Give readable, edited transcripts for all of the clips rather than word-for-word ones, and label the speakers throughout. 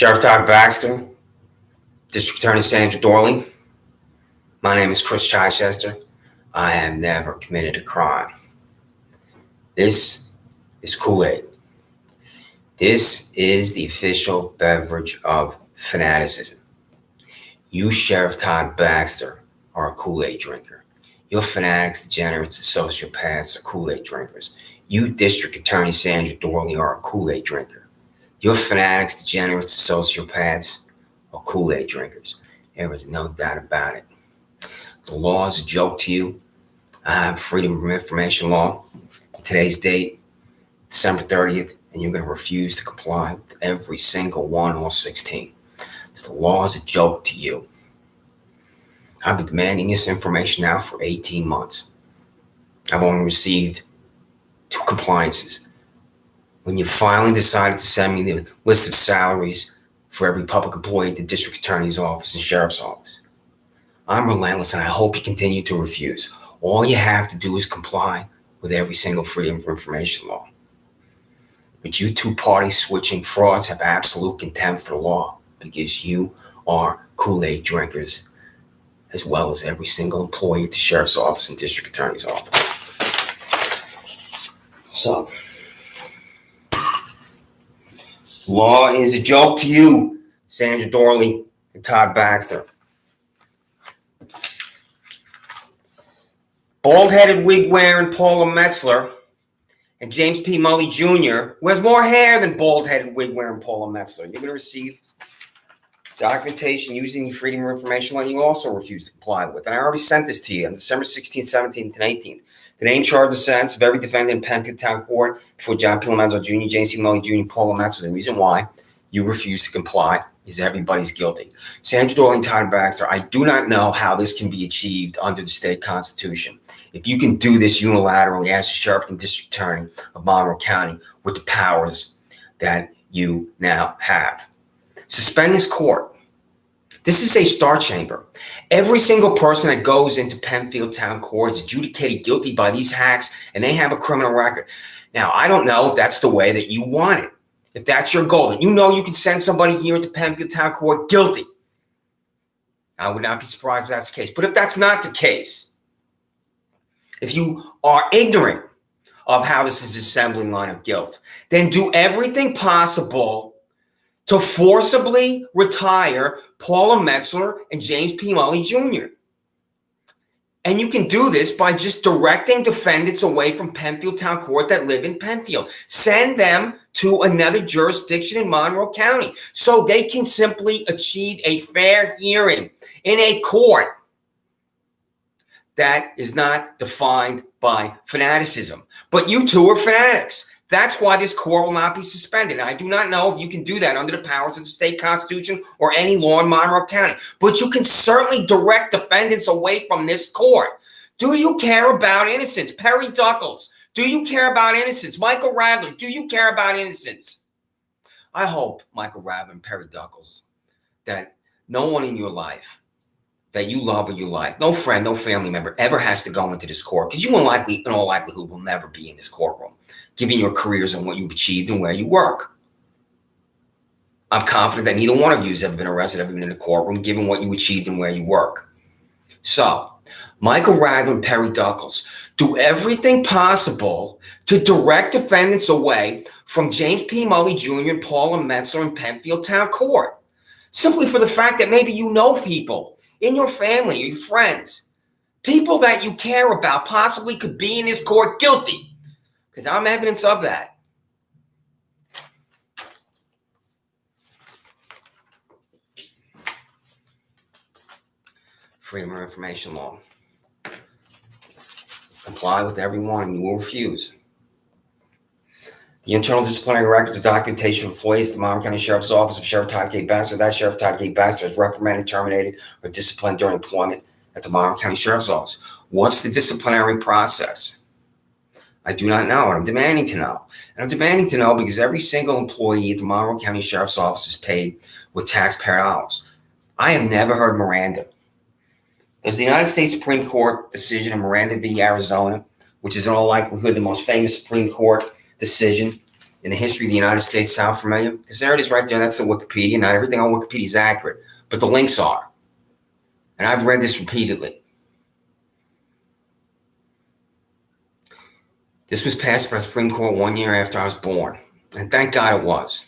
Speaker 1: Sheriff Todd Baxter, District Attorney Sandra Doorley. My name is Chris Chichester. I have never committed a crime. This is Kool-Aid. This is the official beverage of fanaticism. You, Sheriff Todd Baxter, are a Kool-Aid drinker. Your fanatics, degenerates, and sociopaths are Kool-Aid drinkers. You, District Attorney Sandra Doorley, are a Kool-Aid drinker. Your fanatics, degenerates, and sociopaths are Kool-Aid drinkers. There is no doubt about it. The law is a joke to you. I have Freedom of Information law. Today's date, December 30th, and you're going to refuse to comply with every single one, all 16. The law is a joke to you. I've been demanding this information now for 18 months. I've only received 2 compliances. When you finally decided to send me the list of salaries for every public employee at the district attorney's office and sheriff's office, I'm relentless, and I hope you continue to refuse. All you have to do is comply with every single Freedom of Information law. But you two-party switching frauds have absolute contempt for the law because you are Kool-Aid drinkers, as well as every single employee at the sheriff's office and district attorney's office. So, law is a joke to you, Sandra Doorley and Todd Baxter. Bald-headed, wig-wearing Paula Metzler and James P. Mully Jr., who has more hair than bald-headed, wig-wearing Paula Metzler. You're going to receive documentation using the Freedom of Information law you also refuse to comply with. And I already sent this to you on December 16th, 17th, and 18th. The name, charge, and sentence of every defendant in Penfield Town Court before John P. Metzler Jr., James P. Mully Jr., Paula Metzler. The reason why you refuse to comply is everybody's guilty. Sandra Doorley and Todd Baxter, I do not know how this can be achieved under the state constitution. If you can do this unilaterally as a sheriff and district attorney of Monroe County with the powers that you now have. Suspend this court. This is a star chamber. Every single person that goes into Penfield Town Court is adjudicated guilty by these hacks, and they have a criminal record. Now, I don't know if that's the way that you want it. If that's your goal, then you know you can send somebody here into Penfield Town Court guilty. I would not be surprised if that's the case. But if that's not the case, if you are ignorant of how this is an assembly line of guilt, then do everything possible to forcibly retire Paula Metzler and James P. Mully Jr. And you can do this by just directing defendants away from Penfield Town Court that live in Penfield. Send them to another jurisdiction in Monroe County so they can simply achieve a fair hearing in a court that is not defined by fanaticism. But you two are fanatics. That's why this court will not be suspended. I do not know if you can do that under the powers of the state constitution or any law in Monroe County. But you can certainly direct defendants away from this court. Do you care about innocence? Perry Duckles, do you care about innocence? Michael Radler, do you care about innocence? I hope, Michael Radler and Perry Duckles, that no one in your life that you love or you like, no friend, no family member ever has to go into this court, because you in all likelihood will never be in this courtroom, given your careers and what you've achieved and where you work. I'm confident that neither one of you has ever been arrested, ever been in a courtroom, given what you achieved and where you work. So, Michael Radler and Perry Duckles, do everything possible to direct defendants away from James P. Mully Jr. and Paula Metzler in Penfield Town Court, simply for the fact that maybe you know people in your family, your friends, people that you care about possibly could be in this court guilty, because I'm evidence of that. Freedom of Information law. Comply with everyone and you will refuse. The internal disciplinary records of documentation of employees at the Monroe County Sheriff's Office of Sheriff Todd K. Baxter. That Sheriff Todd K. Baxter is reprimanded, terminated, or disciplined during employment at the Monroe County Sheriff's Office. What's the disciplinary process? I do not know, and I'm demanding to know. And I'm demanding to know because every single employee at the Monroe County Sheriff's Office is paid with taxpayer dollars. I have never heard Miranda. There's the United States Supreme Court decision in Miranda v. Arizona, which is in all likelihood the most famous Supreme Court decision in the history of the United States sound familiar? Because there it is right there. That's the Wikipedia. Not everything on Wikipedia is accurate, but the links are. And I've read this repeatedly. This was passed by the Supreme Court 1 year after I was born. And thank God it was.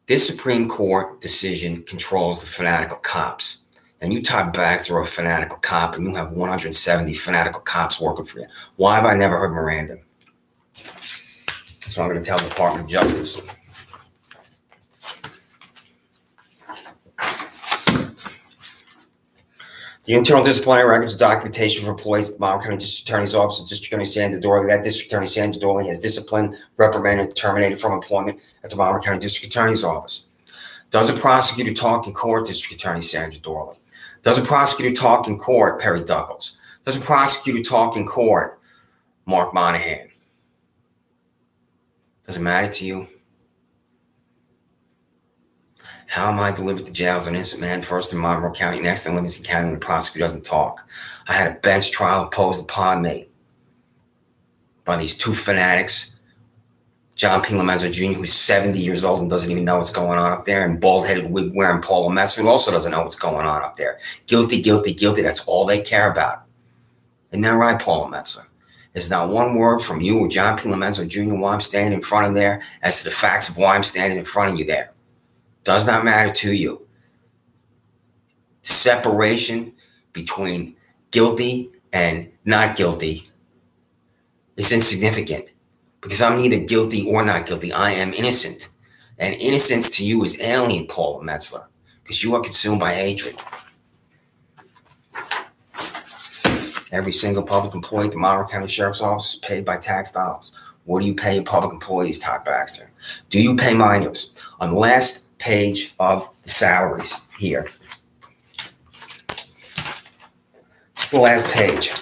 Speaker 1: This Supreme Court decision controls the fanatical cops. And you, Todd Baxter, are a fanatical cop, and you have 170 fanatical cops working for you. Why have I never heard Miranda? So I'm going to tell the Department of Justice. The internal disciplinary records documentation for employees at the Monroe County District Attorney's Office of District Attorney Sandra Doorley. That District Attorney Sandra Doorley has disciplined, reprimanded, and terminated from employment at the Monroe County District Attorney's Office. Does a prosecutor talk in court? District Attorney Sandra Doorley. Does a prosecutor talk in court? Perry Duckles. Does a prosecutor talk in court? Mark Monahan. Does it matter to you? How am I delivered to jail as an innocent man, first in Monroe County, next in Livingston County, and the prosecutor doesn't talk? I had a bench trial imposed upon me by these two fanatics, John P. Lomenzo Jr., who's 70 years old and doesn't even know what's going on up there, and bald-headed wig-wearing Paula Metzler, who also doesn't know what's going on up there. Guilty, guilty, guilty. That's all they care about. Isn't that right, Paula Metzler? There's not one word from you or John P. Lomenzo Jr. while I'm standing in front of there as to the facts of why I'm standing in front of you there. Does not matter to you. Separation between guilty and not guilty is insignificant because I'm neither guilty or not guilty. I am innocent. And innocence to you is alien, Paula Metzler, because you are consumed by hatred. Every single public employee at the Monroe County Sheriff's Office is paid by tax dollars. What do you pay your public employees, Todd Baxter? Do you pay minors? On the last page of the salaries here. It's the last page.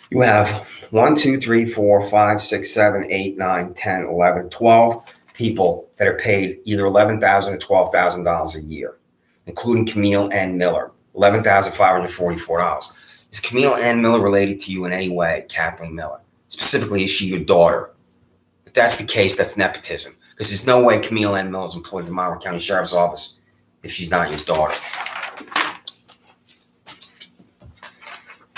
Speaker 1: You have 1, 2, 3, 4, 5, 6, 7, 8, 9, 10, 11, 12 people that are paid either $11,000 or $12,000 a year, including Camille N. Miller, $11,544. Is Camille N. Miller related to you in any way, Kathleen Miller? Specifically, is she your daughter? If that's the case, that's nepotism. Because there's no way Camille N. Miller is employed at the Monroe County Sheriff's Office if she's not your daughter.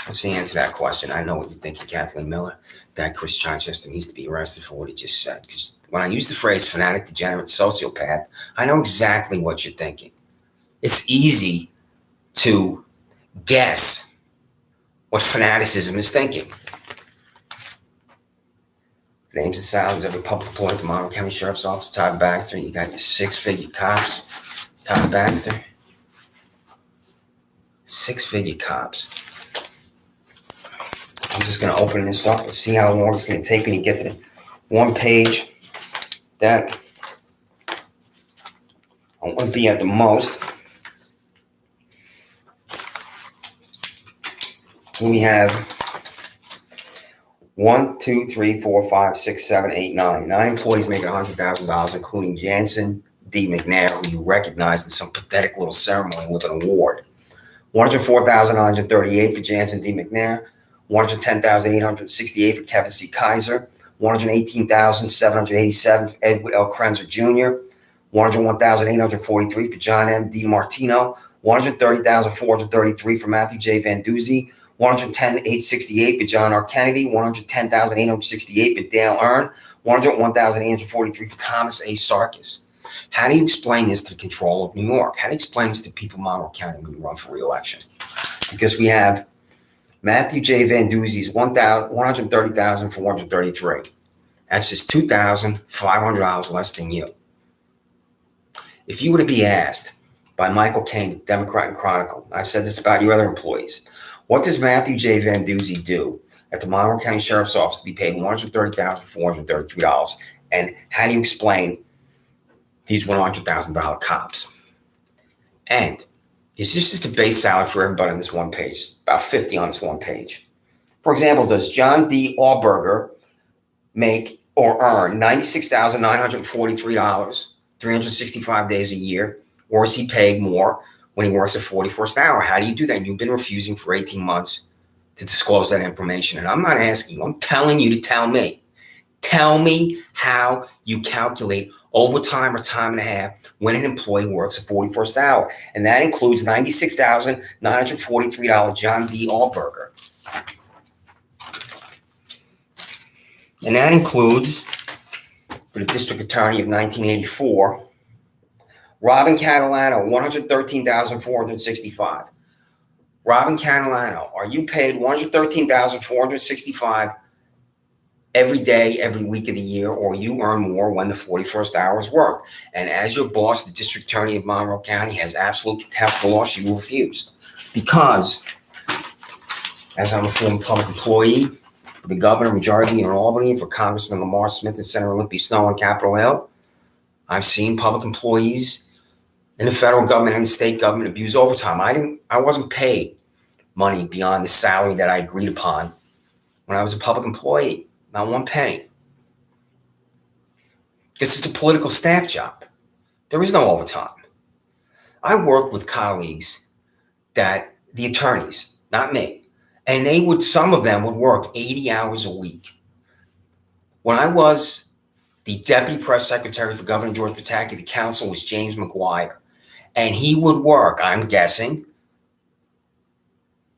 Speaker 1: What's the answer to that question? I know what you're thinking, Kathleen Miller. That Chris Chichester needs to be arrested for what he just said. Because when I use the phrase fanatic, degenerate, sociopath, I know exactly what you're thinking. It's easy to guess what fanaticism is thinking. Names and sounds every public employee at the Monroe County Sheriff's Office. Todd Baxter, you got your six-figure cops. Todd Baxter. Six-figure cops. I'm just going to open this up and see how long it's going to take me to get to one page that I want to be at the most. We have 1, 2, 3, 4, 5, 6, 7, 8, 9. 9 employees making $100,000, including Jansen D. McNair, who you recognized in some pathetic little ceremony with an award. $104,938 for Jansen D. McNair. $110,868 for Kevin C. Kaiser. $118,787 for Edward L. Krenzer Jr. $101,843 for John M. D. Martino. $130,433 for Matthew J. Van Duzy. $110,868 for John R. Kennedy, $110,868 for Dale Earn, $101,843 for Thomas A. Sarkis. How do you explain this to the control of New York? How do you explain this to people in Monroe County when you run for re-election? Because we have Matthew J. Van Duzy's $130,433. That's just $2,500 less than you. If you were to be asked by Michael Caine, the Democrat and Chronicle, I've said this about your other employees, what does Matthew J. Van Duzy do at the Monroe County Sheriff's Office to be paid $130,433? And how do you explain these $100,000 cops? And is this just a base salary for everybody on this one page? It's about 50 on this one page. For example, does John D. Allberger make or earn $96,943, 365 days a year, or is he paid more when he works at 41st hour? How do you do that? And you've been refusing for 18 months to disclose that information. And I'm not asking you, I'm telling you to tell me. Tell me how you calculate overtime or time and a half when an employee works a 41st hour. And that includes $96,943 John D. Allburger. And that includes, for the district attorney of 1984, Robin Catalano, $113,465. Robin Catalano, are you paid $113,465 every day, every week of the year, or you earn more when the 41st hour is worked? And as your boss, the district attorney of Monroe County, has absolute contempt for the law, she will refuse. Because, as I'm a former public employee, for the governor, majority in Albany, and for Congressman Lamar Smith and Senator Olympia Snowe on Capitol Hill, I've seen public employees in the federal government and the state government abuse overtime. I wasn't paid money beyond the salary that I agreed upon when I was a public employee. Not one penny. Because it's a political staff job. There is no overtime. I work with colleagues that, the attorneys, not me, and some of them would work 80 hours a week. When I was the deputy press secretary for Governor George Pataki, the counsel was James McGuire. And he would work, I'm guessing,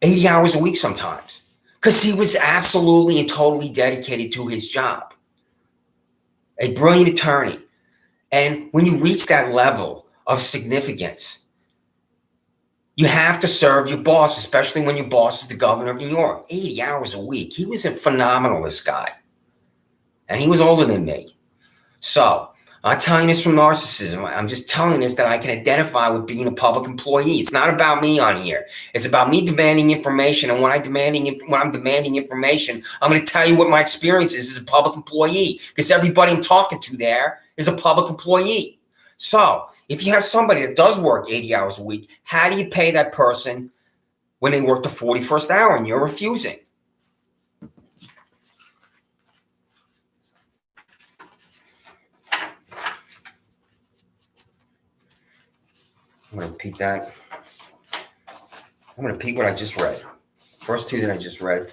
Speaker 1: 80 hours a week sometimes. Because he was absolutely and totally dedicated to his job. A brilliant attorney. And when you reach that level of significance, you have to serve your boss, especially when your boss is the governor of New York. 80 hours a week. He was a phenomenal, this guy. And he was older than me. So, I'm not telling this from narcissism. I'm just telling this that I can identify with being a public employee. It's not about me on here. It's about me demanding information. And when I'm demanding information, I'm going to tell you what my experience is as a public employee. Because everybody I'm talking to there is a public employee. So, if you have somebody that does work 80 hours a week, how do you pay that person when they work the 41st hour and you're refusing? I'm going to repeat that. I'm going to repeat what I just read. First three that I just read.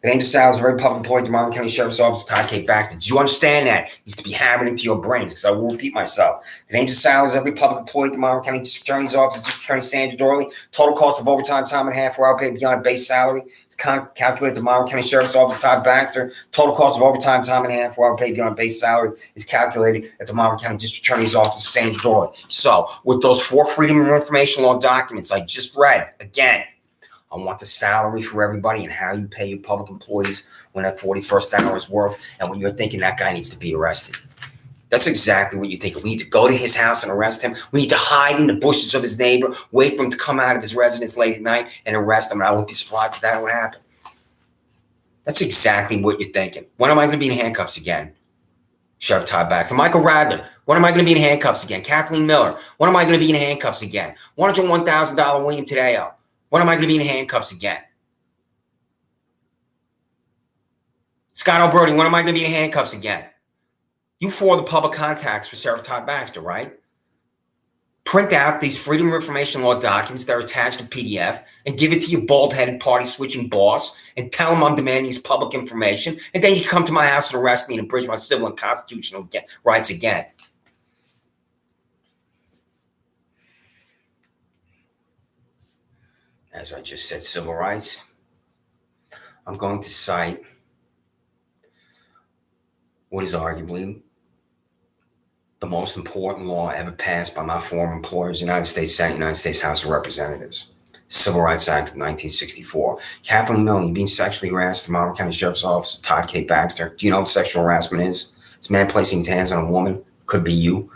Speaker 1: The name of Sal is a very public employee at the Monroe County Sheriff's Office, Todd K. Baxter. Did you understand that? It needs to be hammered into your brains, because I will repeat myself. The name of Sal is every public employee at the Monroe County District Attorney's Office, District Attorney Sandra Doorley. Total cost of overtime, time and a half for hour paid beyond base salary. It's calculated at the Monroe County Sheriff's Office, Todd Baxter. Total cost of overtime, time and a half for hour paid beyond base salary is calculated at the Monroe County District Attorney's Office, Sandra Doorley. So, with those 4 Freedom of Information Law documents I just read, again, I want the salary for everybody and how you pay your public employees when that 41st hour is worth, and when you're thinking that guy needs to be arrested. That's exactly what you're thinking. We need to go to his house and arrest him. We need to hide in the bushes of his neighbor, wait for him to come out of his residence late at night and arrest him. And I won't be surprised if that would happen. That's exactly what you're thinking. When am I going to be in handcuffs again? Sheriff Todd Baxter. Michael Radler. When am I going to be in handcuffs again? Kathleen Miller. When am I going to be in handcuffs again? $101,000 William Tadeo. When am I going to be in handcuffs again? Scott Alberti, when am I going to be in handcuffs again? You 4 the public contacts for Sheriff Todd Baxter, right? Print out these Freedom of Information Law documents that are attached to PDF and give it to your bald-headed party-switching boss and tell him I'm demanding his public information, and then you come to my house and arrest me and abridge my civil and constitutional rights again. As I just said, civil rights. I'm going to cite what is arguably the most important law ever passed by my former employers, United States Senate, United States House of Representatives. Civil Rights Act of 1964. Kathleen Miller, you're being sexually harassed at the Monroe County Sheriff's Office, Todd K. Baxter. Do you know what sexual harassment is? It's a man placing his hands on a woman. Could be you.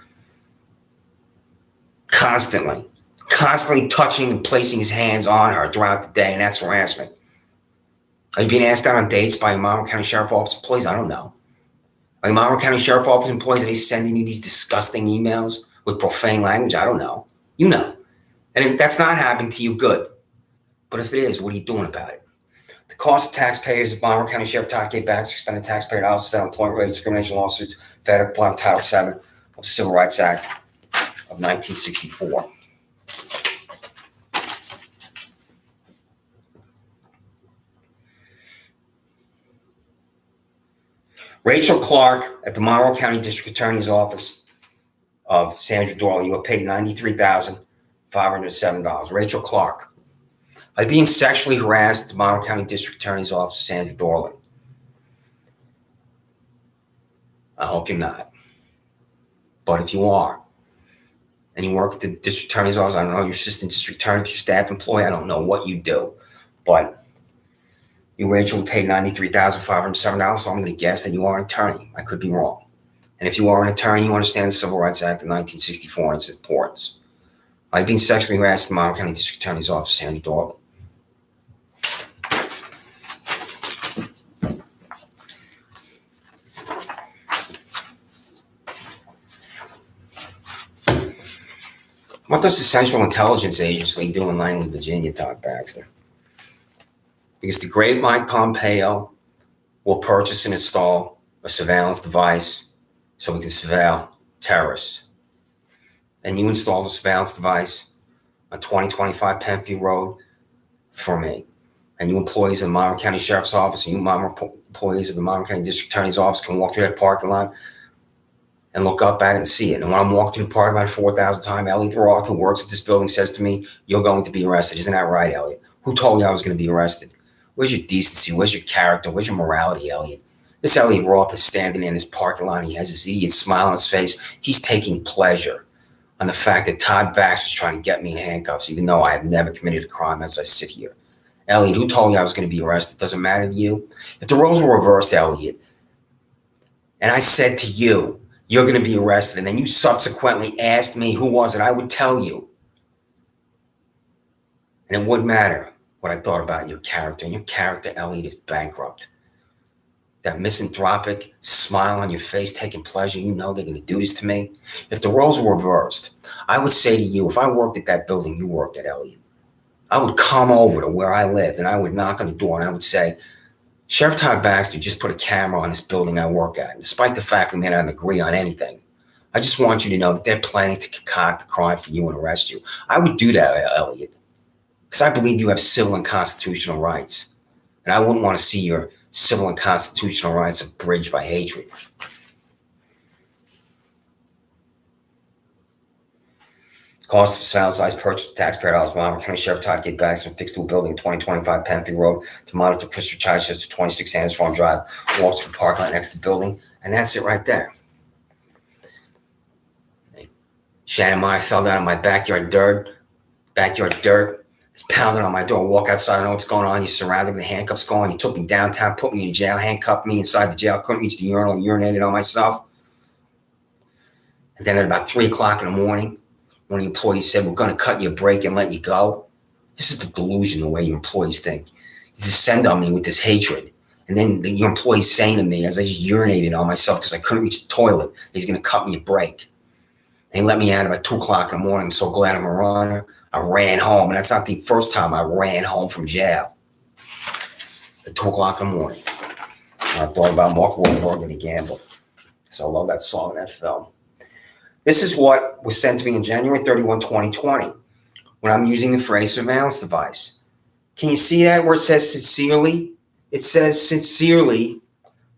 Speaker 1: Constantly touching and placing his hands on her throughout the day, and that's harassment. Are you being asked out on dates by your Monroe County Sheriff's Office employees? I don't know. Are your Monroe County Sheriff's Office employees, are they sending you these disgusting emails with profane language? I don't know. You know. And if that's not happening to you, good. But if it is, what are you doing about it? The cost of taxpayers of Monroe County Sheriff Todd K. Baxter expended taxpayer dollars to settle employment-related discrimination lawsuits federal applying Title VII of the Civil Rights Act of 1964. Rachel Clark at the Monroe County District Attorney's Office of Sandra Doorley, you were paid $93,507. Rachel Clark. By being sexually harassed at the Monroe County District Attorney's Office of Sandra Doorley. I hope you're not. But if you are, and you work at the District Attorney's Office, I don't know, your assistant district attorney, if you're staff employee, I don't know what you do. But you, Rachel, paid $93,507, so I'm going to guess that you are an attorney. I could be wrong. And if you are an attorney, you understand the Civil Rights Act of 1964 and its importance. I've been sexually harassed in the Monroe County District Attorney's Office, Sandra Doorley. What does the Central Intelligence Agency do in Langley, Virginia, Todd Baxter? Because the great Mike Pompeo will purchase and install a surveillance device so we can surveil terrorists. And you install the surveillance device on 2025 Penfield Road for me. And you employees of the Monroe County Sheriff's Office and you employees of the Monroe County District Attorney's Office can walk through that parking lot and look up at it and see it. And when I'm walking through the parking lot 4,000 times, Elliot Roth, who works at this building, says to me, "You're going to be arrested." Isn't that right, Elliot? Who told you I was going to be arrested? Where's your decency? Where's your character? Where's your morality, Elliot? This Elliot Roth is standing in his parking lot. He has his idiot smile on his face. He's taking pleasure on the fact that Todd Baxter is trying to get me in handcuffs, even though I have never committed a crime as I sit here. Elliot, who told you I was going to be arrested? Doesn't matter to you. If the roles were reversed, Elliot, and I said to you, "You're going to be arrested," and then you subsequently asked me who was it, I would tell you. And it wouldn't matter what I thought about your character. And your character, Elliot, is bankrupt. That misanthropic smile on your face, taking pleasure, you know they're going to do this to me. If the roles were reversed, I would say to you, if I worked at that building you worked at, Elliot, I would come over to where I lived and I would knock on the door and I would say, "Sheriff Todd Baxter just put a camera on this building I work at. And despite the fact we may not agree on anything, I just want you to know that they're planning to concoct a crime for you and arrest you." I would do that, Elliot, because I believe you have civil and constitutional rights. And I wouldn't want to see your civil and constitutional rights abridged by hatred. Cost of surveillance purchase of taxpayer dollars. Monroe County Sheriff Todd K. Baxter fixed to a building at 2025 Penfield Road to monitor Christopher Chichester, 26 Sanders Farm Drive, walks to the parking lot next to the building, and that's it right there. Shannon Meyer fell down in my backyard dirt. It's pounding on my door. Walk outside. I don't know what's going on. You surrounded me with handcuffs going. You took me downtown, put me in jail, handcuffed me inside the jail. Couldn't reach the urinal and urinated on myself. And then at about 3 o'clock in the morning, one of the employees said, "We're going to cut you a break and let you go." This is the delusion, the way your employees think. You descend on me with this hatred. And then your employee's saying to me, as I just urinated on myself because I couldn't reach the toilet, he's going to cut me a break. And he let me out about 2 o'clock in the morning. I'm so glad I'm a runner. I ran home. And that's not the first time I ran home from jail. At 2 o'clock in the morning. And I thought about Mark Wahlberg and the Gamble. So I love that song and that film. This is what was sent to me on January 31, 2020, when I'm using the phrase surveillance device. Can you see that where it says sincerely? It says sincerely,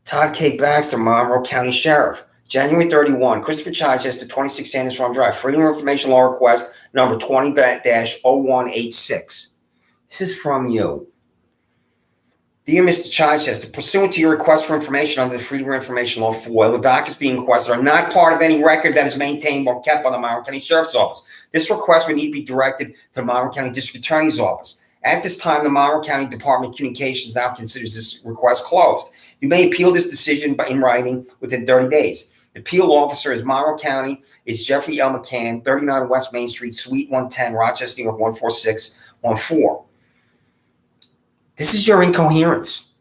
Speaker 1: Todd K. Baxter, Monroe County Sheriff. January 31, Christopher Chichester, 26 Sanders Farm Drive, Freedom of Information Law Request number 20-0186. This is from you. Dear Mr. Chichester, pursuant to your request for information under the Freedom of Information Law FOIL, the documents being requested are not part of any record that is maintained or kept by the Monroe County Sheriff's Office. This request would need to be directed to the Monroe County District Attorney's Office. At this time, the Monroe County Department of Communications now considers this request closed. You may appeal this decision in writing within 30 days. The appeal officer is Monroe County, is Jeffrey L. McCann, 39 West Main Street, Suite 110, Rochester, New York, 14614. This is your incoherence.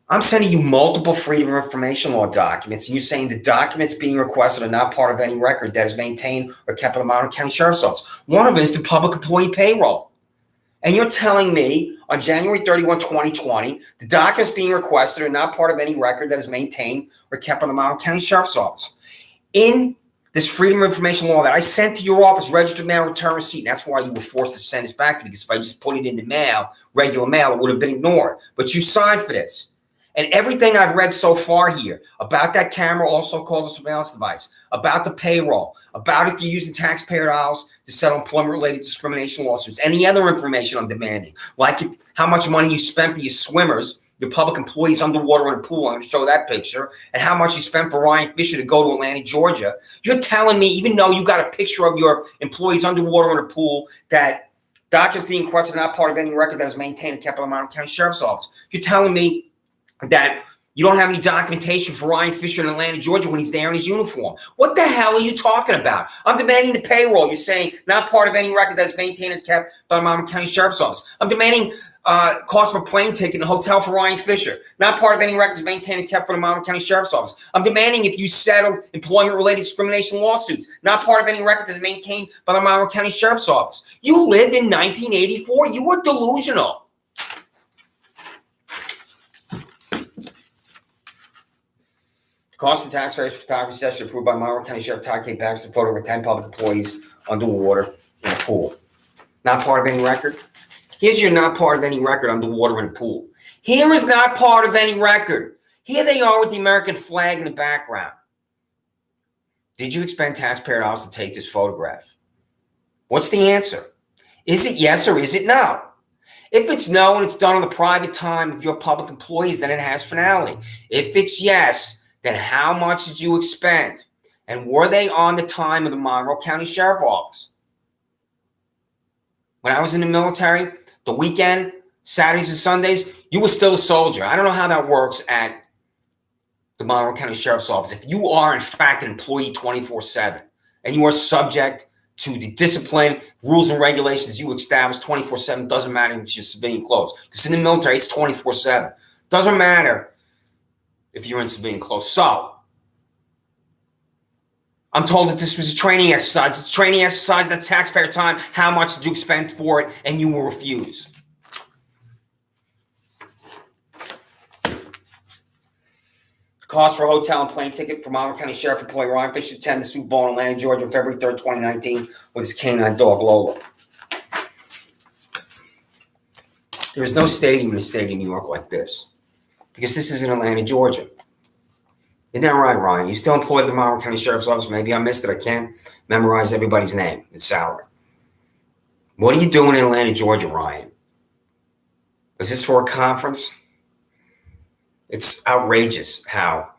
Speaker 1: I'm sending you multiple Freedom of Information Law documents, and you're saying the documents being requested are not part of any record that is maintained or kept by the Monroe County Sheriff's Office. One of it is the public employee payroll. And you're telling me on January 31, 2020, the documents being requested are not part of any record that is maintained or kept by the Monroe County Sheriff's Office. In this Freedom of Information Law that I sent to your office, registered mail, return receipt, and that's why you were forced to send this back, because if I just put it in the mail, regular mail, it would have been ignored. But you signed for this. And everything I've read so far here about that camera, also called a surveillance device, about the payroll, about if you're using taxpayer dollars to settle employment-related discrimination lawsuits, any other information I'm demanding, like how much money you spent for your swimmers, your public employees underwater in a pool. I'm going to show that picture. And how much you spent for Ryan Fisher to go to Atlanta, Georgia. You're telling me, even though you got a picture of your employees underwater in a pool, that documents being requested are not part of any record that is maintained and kept by the Monmouth County Sheriff's Office. You're telling me that you don't have any documentation for Ryan Fisher in Atlanta, Georgia when he's there in his uniform. What the hell are you talking about? I'm demanding the payroll. You're saying not part of any record that's maintained and kept by the Monmouth County Sheriff's Office. I'm demanding cost of a plane ticket and a hotel for Ryan Fisher. Not part of any records maintained and kept for the Monmouth County Sheriff's Office. I'm demanding if you settled employment-related discrimination lawsuits. Not part of any records that's maintained by the Monmouth County Sheriff's Office. You live in 1984. You were delusional. Cost of taxpayers for photography session approved by Monroe County Sheriff Todd K. Baxter, photo of 10 public employees underwater in a pool. Not part of any record? Here's your not part of any record underwater in a pool. Here is not part of any record. Here they are with the American flag in the background. Did you expend taxpayer dollars to take this photograph? What's the answer? Is it yes or is it no? If it's no and it's done on the private time of your public employees, then it has finality. If it's yes, then how much did you expend? And were they on the time of the Monroe County Sheriff's Office? When I was in the military, the weekend, Saturdays and Sundays, you were still a soldier. I don't know how that works at the Monroe County Sheriff's Office. If you are, in fact, an employee 24/7 and you are subject to the discipline, rules, and regulations you establish 24/7, doesn't matter if it's your civilian clothes. Because in the military, it's 24/7. Doesn't matter if you're in civilian clothes. So, I'm told that this was a training exercise. It's a training exercise, that's taxpayer time. How much did you expend for it? And you will refuse. Cost for a hotel and plane ticket for Monmouth County Sheriff employee Ryan Fisher to attend the Super Bowl in Atlanta, Georgia on February 3rd, 2019 with his canine dog, Lola. There is no stadium in the state of New York like this. Because this is in Atlanta, Georgia. Isn't that right, Ryan? You still employed at the Monroe County Sheriff's Office? Maybe I missed it. I can't memorize everybody's name and salary. What are you doing in Atlanta, Georgia, Ryan? Is this for a conference? It's outrageous how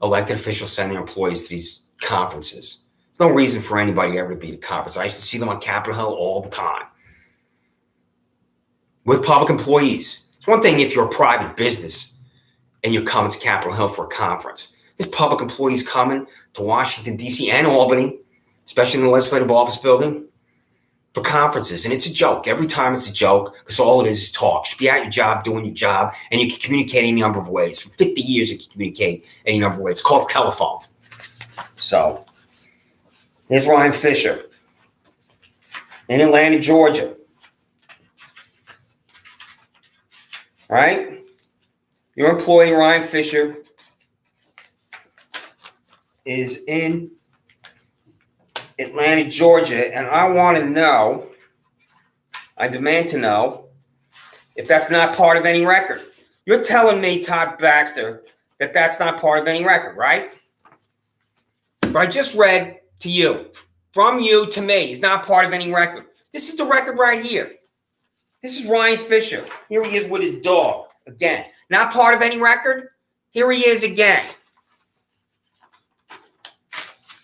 Speaker 1: elected officials send their employees to these conferences. There's no reason for anybody ever to be at a conference. I used to see them on Capitol Hill all the time with public employees. It's one thing if you're a private business and you're coming to Capitol Hill for a conference. There's public employees coming to Washington, D.C. and Albany, especially in the Legislative Office Building, for conferences. And it's a joke. Every time it's a joke because all it is talk. You should be at your job, doing your job, and you can communicate any number of ways. For 50 years, you can communicate any number of ways. It's called telephone. So, here's Ryan Fisher in Atlanta, Georgia. All right? Your employee, Ryan Fisher, is in Atlanta, Georgia, and I want to know, I demand to know, if that's not part of any record. You're telling me, Todd Baxter, that that's not part of any record, right? But I just read to you, from you to me, is not part of any record. This is the record right here. This is Ryan Fisher. Here he is with his dog, again. Not part of any record? Here he is again.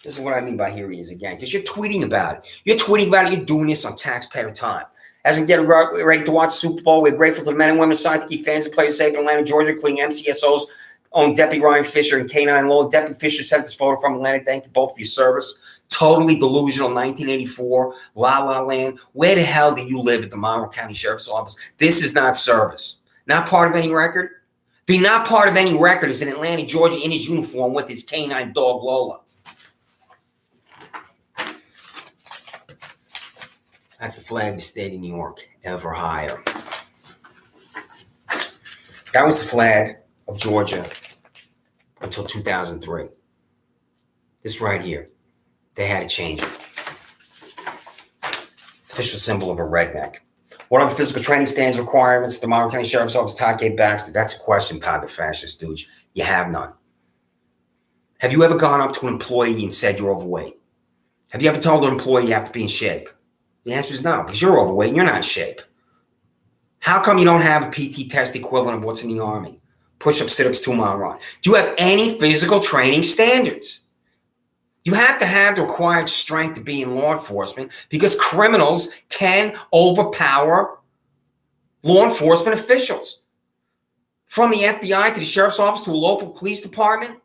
Speaker 1: This is what I mean by here he is again. Because you're tweeting about it. You're tweeting about it. You're doing this on taxpayer time. As we get ready to watch the Super Bowl, we're grateful to the men and women assigned to keep fans and players safe in Atlanta, Georgia, including MCSO's own Deputy Ryan Fisher and K9 Lola. Deputy Fisher sent this photo from Atlanta. Thank you both for your service. Totally delusional, 1984, La La Land. Where the hell do you live at the Monroe County Sheriff's Office? This is not service. Not part of any record? The not part of any record is in Atlanta, Georgia, in his uniform with his canine dog, Lola. That's the flag of the state of New York, ever higher. That was the flag of Georgia until 2003. This right here. They had to change it. Official symbol of a redneck. What are the physical training standards requirements? The Monroe County Sheriff's Office, Todd K. Baxter. That's a question, Todd the fascist stooge. You have none. Have you ever gone up to an employee and said you're overweight? Have you ever told an employee you have to be in shape? The answer is no, because you're overweight and you're not in shape. How come you don't have a PT test equivalent of what's in the Army? Push-ups, sit-ups, 2-mile run. Do you have any physical training standards? You have to have the required strength to be in law enforcement because criminals can overpower law enforcement officials. From the FBI to the sheriff's office to a local police department,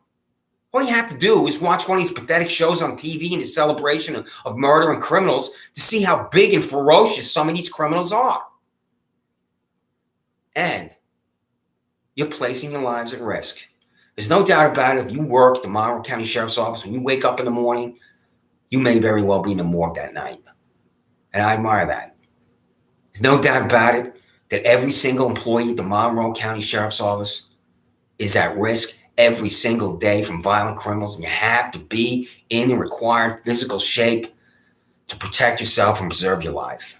Speaker 1: all you have to do is watch one of these pathetic shows on TV in the celebration of murder and criminals to see how big and ferocious some of these criminals are. And you're placing your lives at risk. There's no doubt about it. If you work at the Monroe County Sheriff's Office, when you wake up in the morning, you may very well be in the morgue that night. And I admire that. There's no doubt about it that every single employee at the Monroe County Sheriff's Office is at risk every single day from violent criminals. And you have to be in the required physical shape to protect yourself and preserve your life.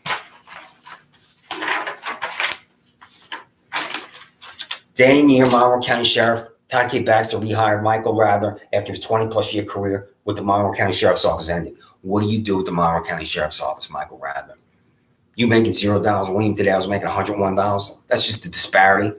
Speaker 1: Day and year, Monroe County Sheriff Todd K. Baxter rehired Michael Rather after his 20-plus year career with the Monroe County Sheriff's Office ended. What do you do with the Monroe County Sheriff's Office, Michael Rather? You making $0. William today was making $101. That's just the disparity.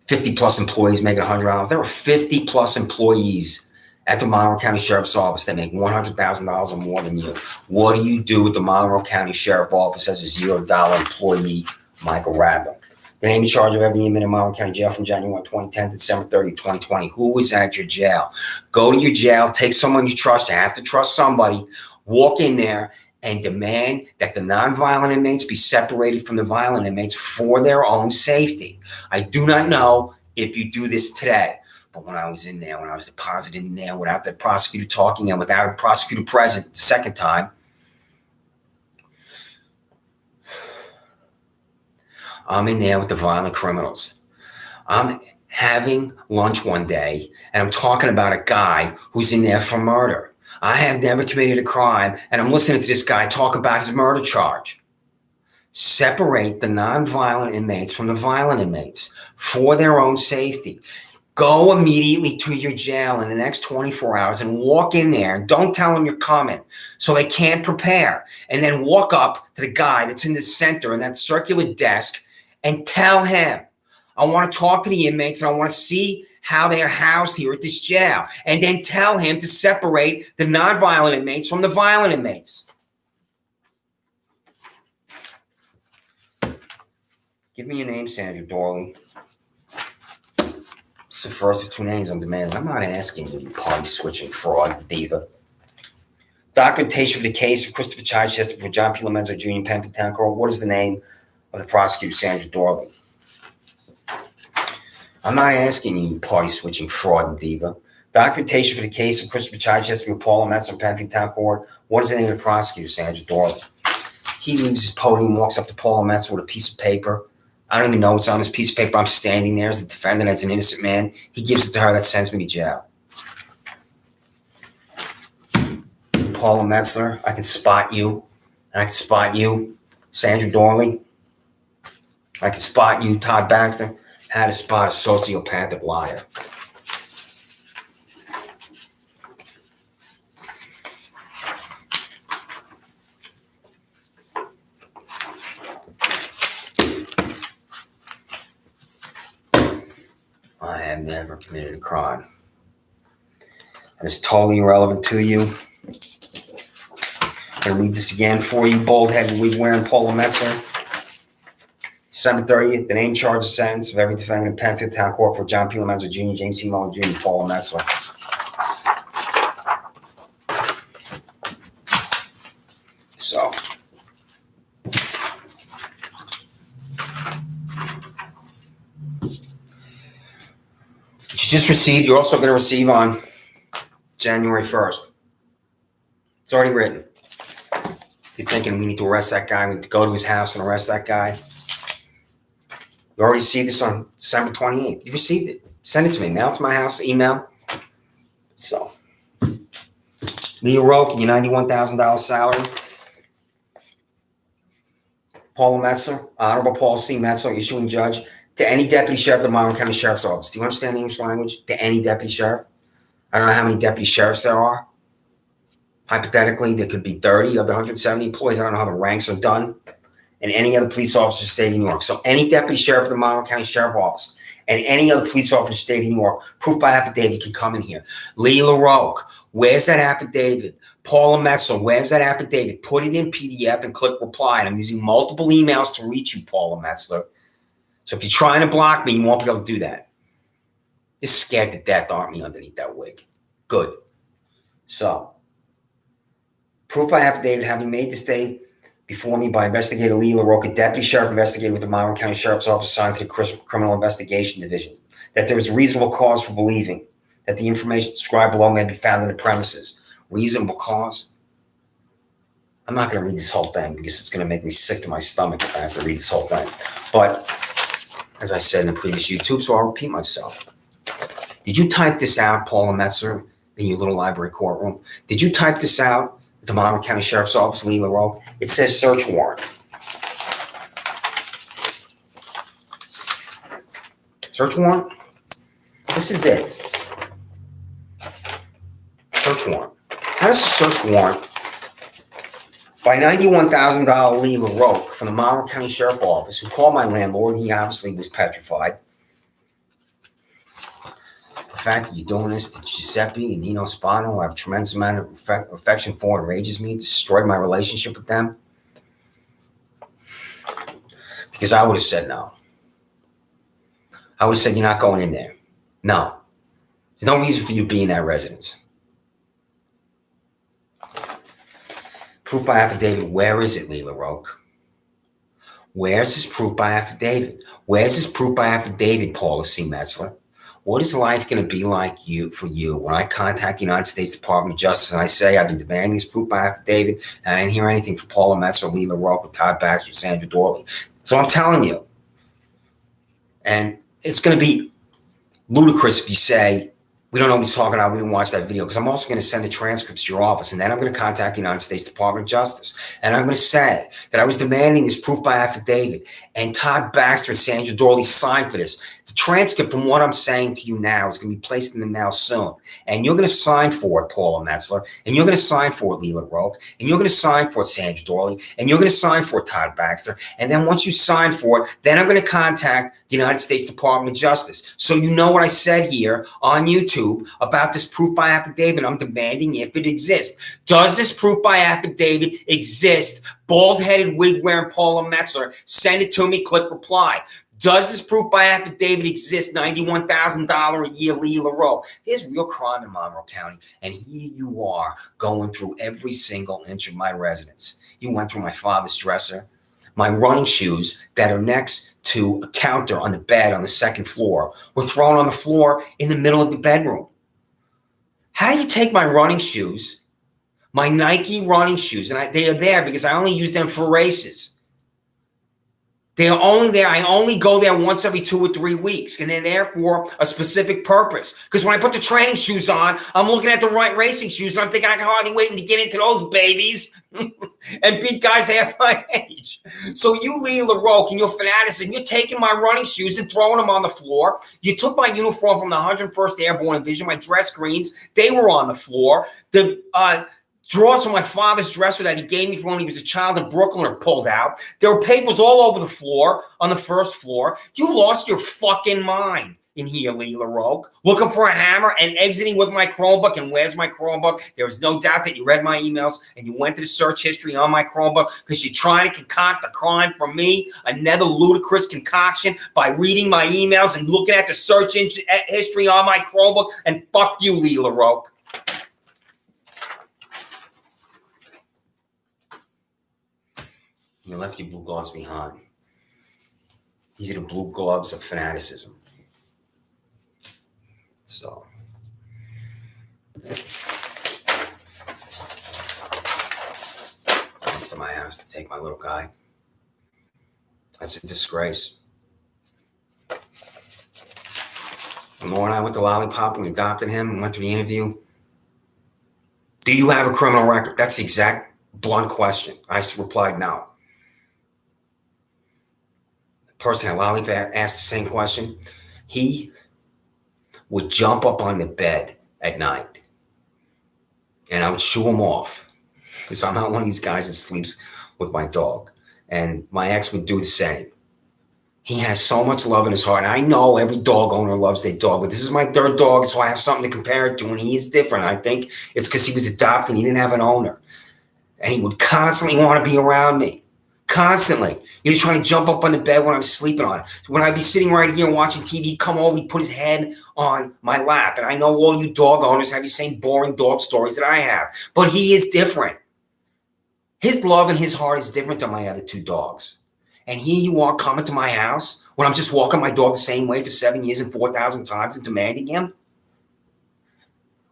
Speaker 1: 50-plus employees making $100. There were 50-plus employees at the Monroe County Sheriff's Office that make $100,000 or more than you. What do you do with the Monroe County Sheriff's Office as a $0 employee, Michael Rather? The name in charge of every inmate in Monroe County Jail from January 2010 to December 30, 2020. Who was at your jail? Go to your jail. Take someone you trust. You have to trust somebody. Walk in there and demand that the nonviolent inmates be separated from the violent inmates for their own safety. I do not know if you do this today, but when I was in there, when I was deposited in there without the prosecutor talking and without a prosecutor present the second time, I'm in there with the violent criminals. I'm having lunch one day, and I'm talking about a guy who's in there for murder. I have never committed a crime, and I'm listening to this guy talk about his murder charge. Separate the nonviolent inmates from the violent inmates for their own safety. Go immediately to your jail in the next 24 hours and walk in there and don't tell them you're coming so they can't prepare. And then walk up to the guy that's in the center in that circular desk and tell him, I want to talk to the inmates and I want to see how they are housed here at this jail. And then tell him to separate the nonviolent inmates from the violent inmates. Give me your name, Sandra Doorley. It's the first of two names I'm demanding. I'm not asking you, you party-switching fraud diva. Documentation for the case of Christopher Chichester for John P. Lomenzo Jr. in Pennington Town Court. What is the name of the prosecutor, Sandra Doorley? I'm not asking you, party-switching fraud diva. Documentation for the case of Christopher Chichester for Paul Lomenzo in Pennington Town Court. What is the name of the prosecutor, Sandra Doorley? He leaves his podium, walks up to Paul Lomenzo with a piece of paper. I don't even know what's on this piece of paper. I'm standing there as a defendant, as an innocent man. He gives it to her. That sends me to jail. Paula Metzler, I can spot you. And I can spot you, Sandra Doorley. I can spot you, Todd Baxter. How to spot a sociopathic liar. I have never committed a crime. That is totally irrelevant to you. I'm going to read this again for you. Bald-headed, wig-wearing Paula Metzler. December 30th, the name, charge, and sentence of every defendant in Penfield Town Court for John P. Lomenzo Jr., James C. Mullen Jr., Paula Metzler. So, you just received, you're also going to receive on January 1st. It's already written. If you're thinking we need to arrest that guy, we need to go to his house and arrest that guy. You already received this on December 28th. You received it. Send it to me. Mail it to my house. Email. So, Leo Roque, your $91,000 salary. Paula Metzler, Honorable Paul C. Metzler, issuing judge, to any deputy sheriff of the Monroe County Sheriff's Office. Do you understand the English language? To any deputy sheriff? I don't know how many deputy sheriffs there are. Hypothetically, there could be 30 of the 170 employees. I don't know how the ranks are done. And any other police officer in the state of New York. So any deputy sheriff of the Monroe County Sheriff's Office and any other police officer in the state of New York, proof by affidavit, can come in here. Lee LaRoque, where's that affidavit? Paula Metzler, where's that affidavit? Put it in PDF and click reply. And I'm using multiple emails to reach you, Paula Metzler. So if you're trying to block me, you won't be able to do that. You're scared to death, aren't you, underneath that wig? Good. So, proof by affidavit having made this day before me by Investigator Lee LaRoque, a deputy sheriff investigator with the Monroe County Sheriff's Office assigned to the Criminal Investigation Division, that there is reasonable cause for believing that the information described below may be found in the premises. Reasonable cause? I'm not going to read this whole thing because it's going to make me sick to my stomach if I have to read this whole thing. But, as I said in the previous YouTube, so I'll repeat myself. Did you type this out, Paula Metzler, in your little library courtroom? Did you type this out at the Monroe County Sheriff's Office, Lee LaRoque? It says search warrant. Search warrant? This is it. Search warrant. How does a search warrant by $91,000 Lee LaRoque from the Monroe County Sheriff's Office, who called my landlord, he obviously was petrified. The fact that you're doing this to Giuseppe and Nino Spano, I have a tremendous amount of affection for, enrages me, destroyed my relationship with them. Because I would have said no. I would have said, you're not going in there. No. There's no reason for you to be in that residence. Proof by affidavit, where is it, Lee LaRoque? Where's this proof by affidavit? Where's this proof by affidavit, Paula C. Metzler? What is life going to be like for you when I contact the United States Department of Justice and I say I've been demanding this proof by affidavit and I didn't hear anything from Paula Metzler, Lee LaRoque, or Todd Baxter, or Sandra Doorley? So I'm telling you. And it's going to be ludicrous if you say, we don't know what he's talking about, we didn't watch that video, because I'm also going to send the transcripts to your office, and then I'm going to contact the United States Department of Justice, and I'm going to say that I was demanding this proof by affidavit, and Todd Baxter and Sandra Doorley signed for this. The transcript from what I'm saying to you now is going to be placed in the mail soon, and you're going to sign for it, Paula Metzler, and you're going to sign for it, Lee LaRoque, and you're going to sign for it, Sandra Doorley, and you're going to sign for it, Todd Baxter, and then once you sign for it, then I'm going to contact the United States Department of Justice. So you know what I said here on YouTube about this proof by affidavit. I'm demanding if it exists. Does this proof by affidavit exist? Bald-headed, wig-wearing Paula Metzler, send it to me, click reply. Does this proof by affidavit exist? $91,000 a year, Lee LaRoque. There's real crime in Monroe County, and here you are going through every single inch of my residence. You went through my father's dresser, my running shoes that are next to a counter on the bed on the second floor were thrown on the floor in the middle of the bedroom. How do you take my running shoes, my Nike running shoes, and they are there because I only use them for races. They are only there. I only go there once every 2 or 3 weeks, and they're there for a specific purpose. Because when I put the training shoes on, I'm looking at the right racing shoes, and I'm thinking I can hardly wait to get into those babies and beat guys half my age. So you, Lee LaRoque, and your fanaticism, you're taking my running shoes and throwing them on the floor. You took my uniform from the 101st Airborne Division, my dress greens, they were on the floor. The drawers from my father's dresser that he gave me from when he was a child in Brooklyn are pulled out. There were papers all over the floor on the first floor. You lost your fucking mind in here, Lee LaRoque, looking for a hammer and exiting with my Chromebook. And where's my Chromebook? There was no doubt that you read my emails and you went to the search history on my Chromebook because you're trying to concoct a crime from me, another ludicrous concoction by reading my emails and looking at the search history on my Chromebook. And fuck you, Lee LaRoque. You left your blue gloves behind. These are the blue gloves of fanaticism. So, come to my house to take my little guy. That's a disgrace. And Laura and I went to Lollipop and we adopted him and went through the interview. Do you have a criminal record? That's the exact blunt question. I replied no. person at Lollipop asked the same question. He would jump up on the bed at night and I would shoo him off because I'm not one of these guys that sleeps with my dog. And my ex would do the same. He has so much love in his heart. And I know every dog owner loves their dog, but this is my third dog, so I have something to compare it to. And he is different. I think it's because he was adopted. He didn't have an owner. And he would constantly want to be around me. Constantly. He was trying to jump up on the bed when I was sleeping on it. So when I'd be sitting right here watching TV, he'd come over, he'd put his head on my lap. And I know all you dog owners have the same boring dog stories that I have. But he is different. His love in his heart is different than my other two dogs. And here you are coming to my house when I'm just walking my dog the same way for 7 years and 4,000 times and demanding him.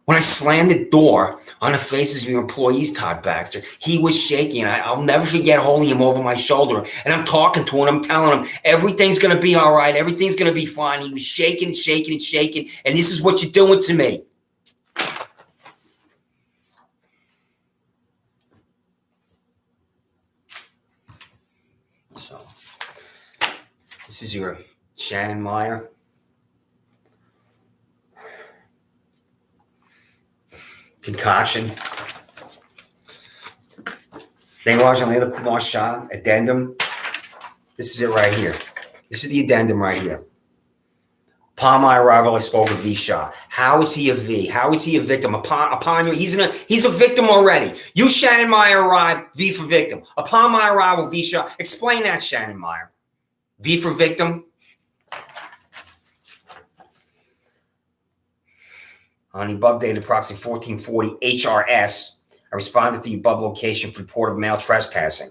Speaker 1: When I slammed the door on the faces of your employees, Todd Baxter, he was shaking. I'll never forget holding him over my shoulder. And I'm talking to him. I'm telling him, everything's going to be all right. Everything's going to be fine. He was shaking, shaking, and shaking. And this is what you're doing to me. So, this is your Shannon Meyer. Concoction. Addendum. This is it right here. This is the addendum right here. Upon my arrival, I spoke of V. Shaw. How is he a V? How is he a victim? Upon you, he's a victim already. You, Shannon Meyer, arrived. V for victim. Upon my arrival, V. Shaw. Explain that, Shannon Meyer. V for victim. On the above date, approximately 1440 HRS, I responded to the above location for report of male trespassing.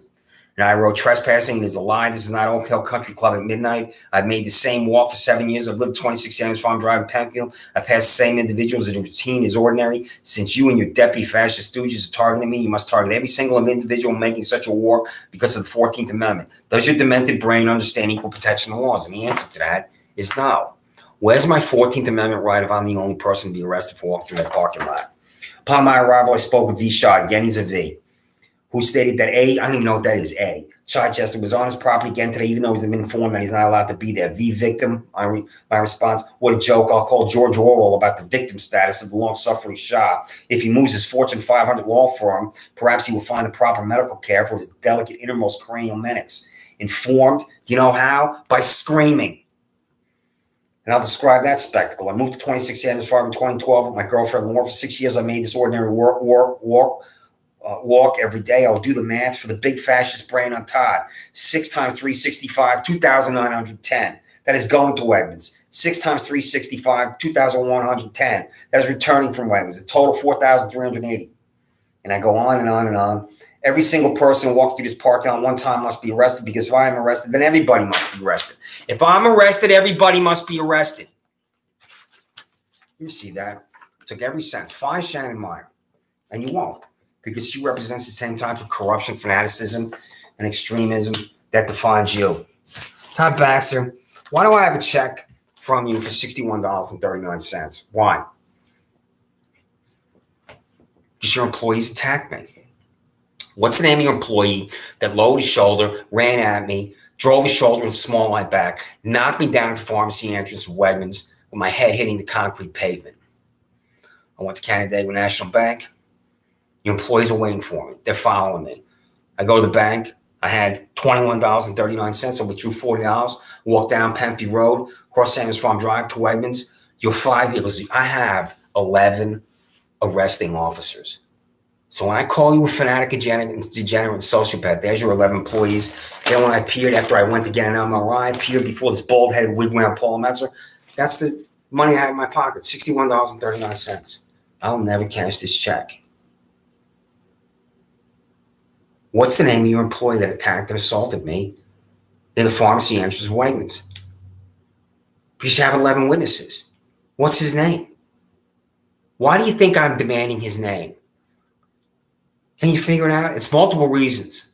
Speaker 1: And I wrote, trespassing is a lie. This is not Oak Hill Country Club at midnight. I've made the same walk for 7 years. I've lived 26 Sanders Farm Drive in Penfield. I passed the same individuals as routine as ordinary. Since you and your deputy fascist stooges are targeting me, you must target every single individual making such a war because of the 14th Amendment. Does your demented brain understand equal protection laws? And the answer to that is no. Where's my 14th Amendment right if I'm the only person to be arrested for walking through that parking lot? Upon my arrival, I spoke of V. Shaw, again he's a V, who stated that A, I don't even know what that is, A, Chichester was on his property again today, even though he's been informed that he's not allowed to be there. V. Victim, my response, what a joke. I'll call George Orwell about the victim status of the long-suffering Shaw. If he moves his Fortune 500 law firm, perhaps he will find the proper medical care for his delicate innermost cranial menace. Informed, you know how? By screaming. And I'll describe that spectacle. I moved to 26 Sanders Farm in 2012 with my girlfriend Laura. For 6 years, I made this ordinary walk every day. I will do the math for the big fascist brain on Todd. 6 times 365, 2,910. That is going to Wegmans. 6 times 365, 2,110. That is returning from Wegmans. A total 4,380. And I go on and on and on. Every single person who walks through this parking lot one time must be arrested, because if I am arrested, then everybody must be arrested. If I'm arrested, everybody must be arrested. You see that? It took every sense. Find Shannon Meyer. And you won't, because she represents the same types of corruption, fanaticism, and extremism that defines you. Todd Baxter, why do I have a check from you for $61.39? Why? Because your employees attacked me. What's the name of your employee that lowered his shoulder, ran at me, drove his shoulder and small of my back, knocked me down at the pharmacy entrance of Wegmans with my head hitting the concrete pavement? I went to Canandaigua National Bank. Your employees are waiting for me. They're following me. I go to the bank. I had $21.39. I withdrew $40. Walked down Penfield Road, across Sanders Farm Drive to Wegmans. You're 5 years. I have 11 arresting officers. So when I call you a fanatic, degenerate, sociopath, there's your 11 employees. Then when I appeared after I went to get an MRI, I appeared before this bald-headed wig-wearing Paul Metzler. That's the money I had in my pocket, $61.39. I'll never cash this check. What's the name of your employee that attacked and assaulted me in the pharmacy entrance of Wegmans? Because you have 11 witnesses. What's his name? Why do you think I'm demanding his name? Can you figure it out? It's multiple reasons.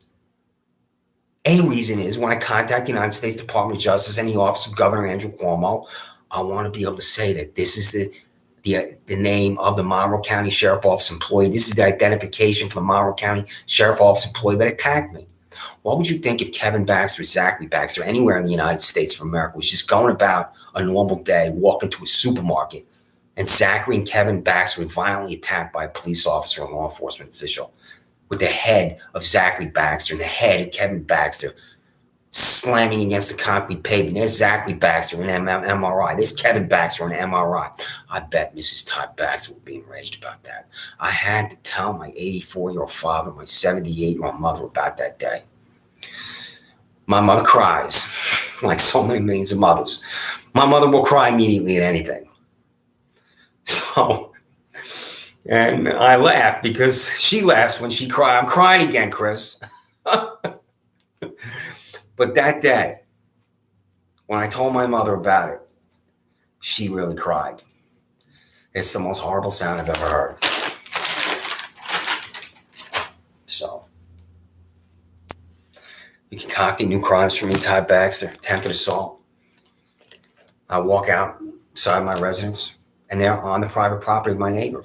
Speaker 1: A reason is when I contact the United States Department of Justice and the Office of Governor Andrew Cuomo, I want to be able to say that this is the name of the Monroe County Sheriff Office employee. This is the identification for the Monroe County Sheriff Office employee that attacked me. What would you think if Kevin Baxter, Zachary Baxter, anywhere in the United States of America was just going about a normal day, walking to a supermarket, and Zachary and Kevin Baxter were violently attacked by a police officer or law enforcement official, with the head of Zachary Baxter and the head of Kevin Baxter slamming against the concrete pavement? There's Zachary Baxter in MRI. There's Kevin Baxter in MRI. I bet Mrs. Todd Baxter would be enraged about that. I had to tell my 84-year-old father, my 78-year-old mother about that day. My mother cries, like so many millions of mothers. My mother will cry immediately at anything. So, and I laugh because she laughs when she cries. I'm crying again, Chris. But that day, when I told my mother about it, she really cried. It's the most horrible sound I've ever heard. So, you concocting new crimes for me, Todd Baxter, attempted assault. I walk outside my residence, and they're on the private property of my neighbor.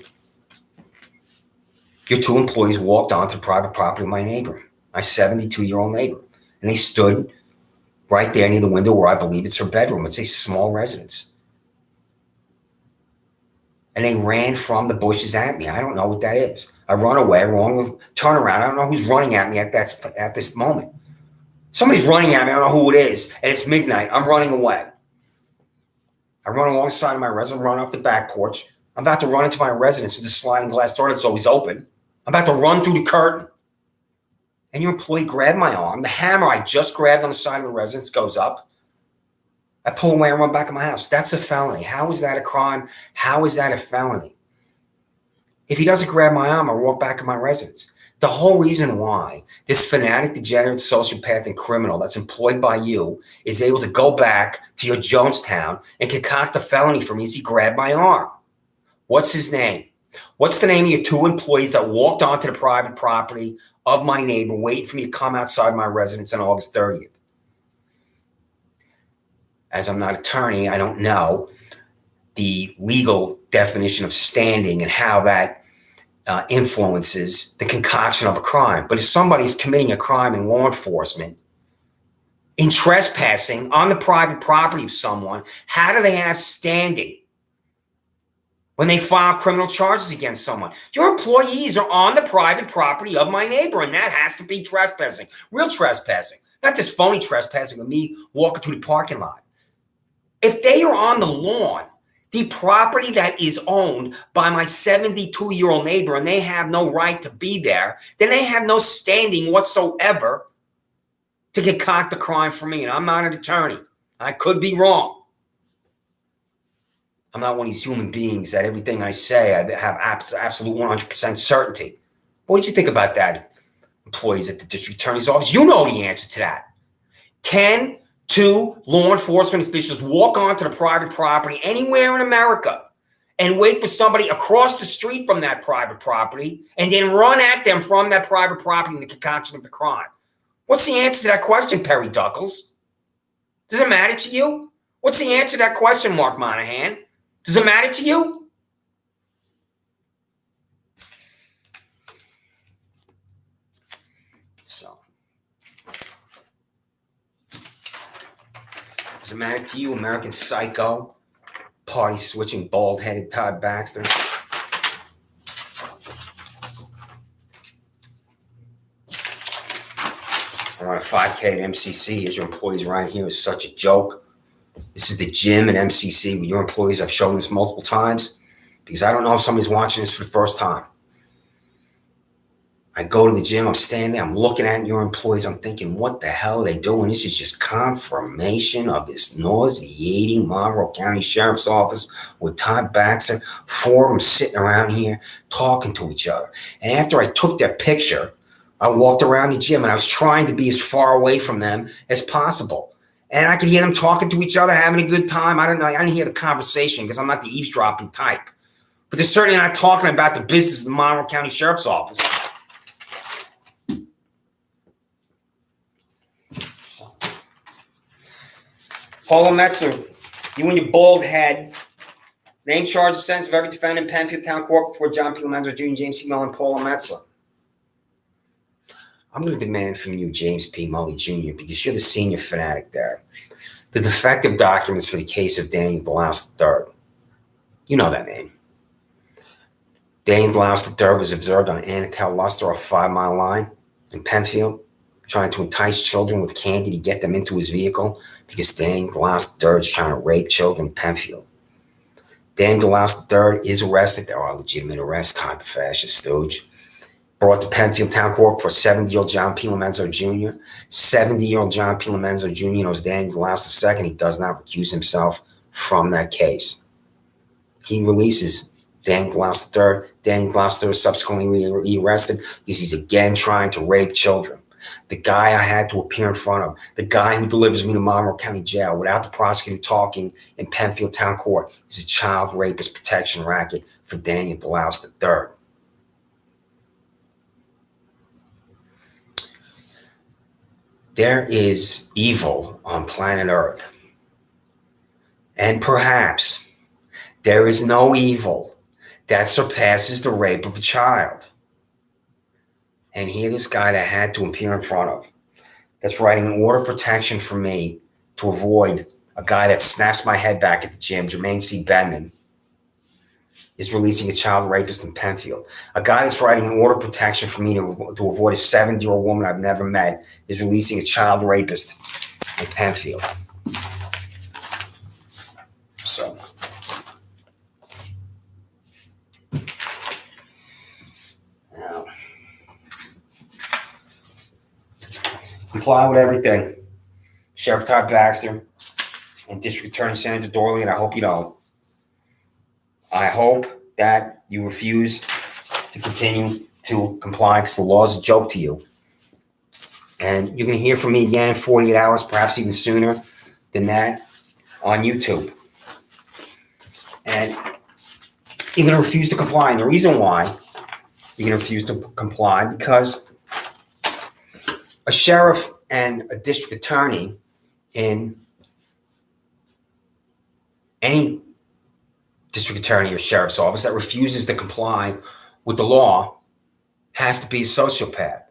Speaker 1: Your two employees walked onto the private property of my neighbor, my 72-year-old neighbor. And they stood right there near the window where I believe it's her bedroom. It's a small residence. And they ran from the bushes at me. I don't know what that is. I run away, turn around. I don't know who's running at me at this moment. Somebody's running at me. I don't know who it is. And it's midnight. I'm running away. I run alongside of my residence, run up the back porch. I'm about to run into my residence with the sliding glass door that's always open. I'm about to run through the curtain. And your employee grabbed my arm. The hammer I just grabbed on the side of the residence goes up. I pull away and run back in my house. That's a felony. How is that a crime? How is that a felony? If he doesn't grab my arm, I walk back in my residence. The whole reason why this fanatic, degenerate, sociopath, and criminal that's employed by you is able to go back to your Jonestown and concoct a felony for me is he grabbed my arm. What's his name? What's the name of your two employees that walked onto the private property of my neighbor, waiting for me to come outside my residence on August 30th? As I'm not an attorney, I don't know the legal definition of standing and how that influences the concoction of a crime. But if somebody's committing a crime in law enforcement, in trespassing on the private property of someone, how do they have standing when they file criminal charges against someone? Your employees are on the private property of my neighbor, and that has to be trespassing. Real trespassing. Not just phony trespassing of me walking through the parking lot. If they are on the lawn, the property that is owned by my 72-year-old neighbor, and they have no right to be there, then they have no standing whatsoever to concoct a crime for me. And I'm not an attorney. I could be wrong. I'm not one of these human beings that everything I say, I have absolute 100% certainty. What did you think about that, employees at the district attorney's office? You know the answer to that. Can two law enforcement officials walk onto the private property anywhere in America and wait for somebody across the street from that private property and then run at them from that private property in the concoction of the crime? What's the answer to that question, Perry Duckles? Does it matter to you? What's the answer to that question, Mark Monahan? Does it matter to you? So, does it matter to you, American psycho, party switching, bald-headed Todd Baxter? I run a 5K at MCC. As your employees right here is such a joke. This is the gym at MCC with your employees. I've shown this multiple times because I don't know if somebody's watching this for the first time. I go to the gym, I'm standing there, I'm looking at your employees, I'm thinking, what the hell are they doing? This is just confirmation of this nauseating Monroe County Sheriff's Office with Todd Baxter, four of them sitting around here talking to each other. And after I took their picture, I walked around the gym and I was trying to be as far away from them as possible. And I could hear them talking to each other, having a good time. I don't know. I didn't hear the conversation because I'm not the eavesdropping type. But they're certainly not talking about the business of the Monroe County Sheriff's Office. Paula Metzler, you and your bald head. Name, charge, and sentence of every defendant in Penfield Town Court before John P. Menzer Jr., James C. Mellon, and Paula Metzler. I'm going to demand from you, James P. Mully Jr., because you're the senior fanatic there, the defective documents for the case of Daniel Blouse III. You know that name. Daniel Blouse III was observed on Anakel Luster off 5 Mile Line in Penfield, trying to entice children with candy to get them into his vehicle because Daniel Blouse III is trying to rape children in Penfield. Daniel Blouse III is arrested. There are legitimate arrests, Todd the fascist stooge. Brought to Penfield Town Court for 70-year-old John P. Lomenzo Jr. 70-year-old John P. Lomenzo Jr. knows Daniel Blouse II. He does not recuse himself from that case. He releases Daniel Blouse III. Daniel Blouse III was subsequently rearrested because he's again trying to rape children. The guy I had to appear in front of, the guy who delivers me to Monroe County Jail without the prosecutor talking in Penfield Town Court, is a child rapist protection racket for Daniel Blouse III. There is evil on planet Earth. And perhaps there is no evil that surpasses the rape of a child. And here this guy that I had to appear in front of, that's writing an order of protection for me to avoid a guy that snaps my head back at the gym, Jermaine C. Benman, is releasing a child rapist in Penfield. A guy that's writing an order of protection for me to avoid a 70-year-old woman I've never met is releasing a child rapist in Penfield. So, now, comply with everything. Sheriff Todd Baxter and District Attorney Sandra Doorley, and I hope you don't. I hope that you refuse to continue to comply because the law is a joke to you. And you're going to hear from me again in 48 hours, perhaps even sooner than that, on YouTube. And you're going to refuse to comply. And the reason why you're going to refuse to comply, because a sheriff and a district attorney in any district attorney or sheriff's office that refuses to comply with the law has to be a sociopath.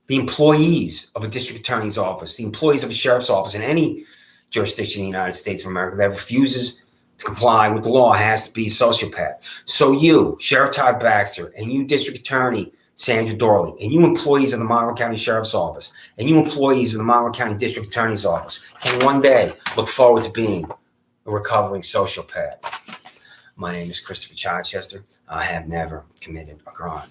Speaker 1: The employees of a district attorney's office, the employees of a sheriff's office in any jurisdiction in the United States of America that refuses to comply with the law has to be a sociopath. So you, Sheriff Todd Baxter, and you, District Attorney Sandra Doorley, and you employees of the Monroe County Sheriff's Office, and you employees of the Monroe County District Attorney's Office can one day look forward to being a recovering sociopath. My name is Christopher Chichester. I have never committed a crime.